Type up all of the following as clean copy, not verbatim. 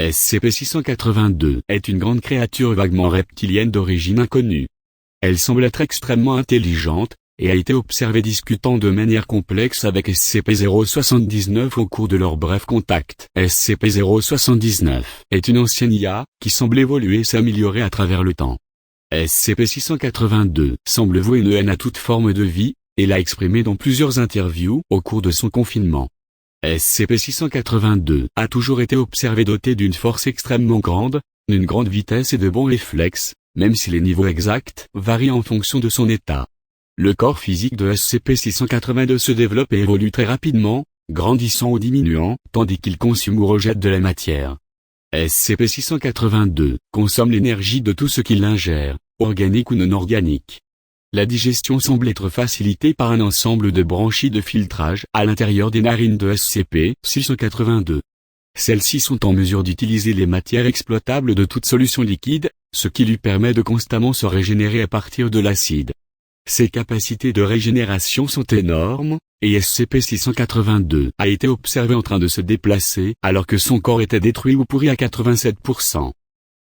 SCP-682 est une grande créature vaguement reptilienne d'origine inconnue. Elle semble être extrêmement intelligente, et a été observée discutant de manière complexe avec SCP-079 au cours de leur bref contact. SCP-079 est une ancienne IA, qui semble évoluer et s'améliorer à travers le temps. SCP-682 semble vouer une haine à toute forme de vie, et l'a exprimé dans plusieurs interviews au cours de son confinement. SCP-682 a toujours été observé doté d'une force extrêmement grande, d'une grande vitesse et de bons réflexes, même si les niveaux exacts varient en fonction de son état. Le corps physique de SCP-682 se développe et évolue très rapidement, grandissant ou diminuant, tandis qu'il consomme ou rejette de la matière. SCP-682 consomme l'énergie de tout ce qu'il ingère, organique ou non organique. La digestion semble être facilitée par un ensemble de branchies de filtrage à l'intérieur des narines de SCP-682. Celles-ci sont en mesure d'utiliser les matières exploitables de toute solution liquide, ce qui lui permet de constamment se régénérer à partir de l'acide. Ses capacités de régénération sont énormes, et SCP-682 a été observé en train de se déplacer alors que son corps était détruit ou pourri à 87%.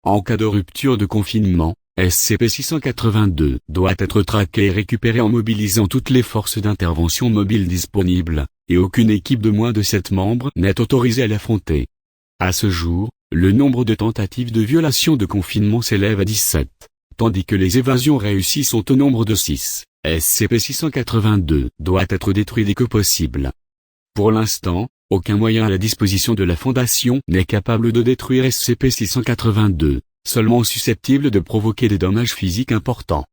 En cas de rupture de confinement, SCP-682 doit être traqué et récupéré en mobilisant toutes les forces d'intervention mobiles disponibles, et aucune équipe de moins de 7 membres n'est autorisée à l'affronter. À ce jour, le nombre de tentatives de violation de confinement s'élève à 17, tandis que les évasions réussies sont au nombre de 6. SCP-682 doit être détruit dès que possible. Pour l'instant, aucun moyen à la disposition de la Fondation n'est capable de détruire SCP-682. Seulement susceptible de provoquer des dommages physiques importants.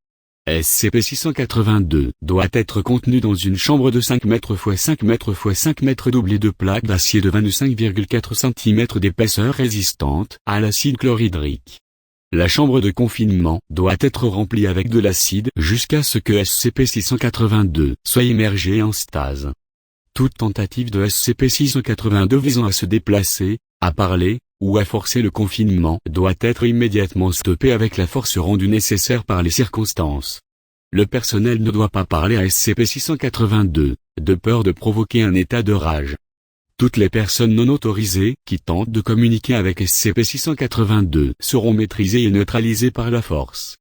SCP-682 doit être contenu dans une chambre de 5 mètres x 5 mètres x 5 mètres doublée de plaques d'acier de 25,4 cm d'épaisseur résistantes à l'acide chlorhydrique. La chambre de confinement doit être remplie avec de l'acide jusqu'à ce que SCP-682 soit immergé en stase. Toute tentative de SCP-682 visant à se déplacer, à parler, ou à forcer le confinement doit être immédiatement stoppé avec la force rendue nécessaire par les circonstances. Le personnel ne doit pas parler à SCP-682, de peur de provoquer un état de rage. Toutes les personnes non autorisées qui tentent de communiquer avec SCP-682 seront maîtrisées et neutralisées par la force.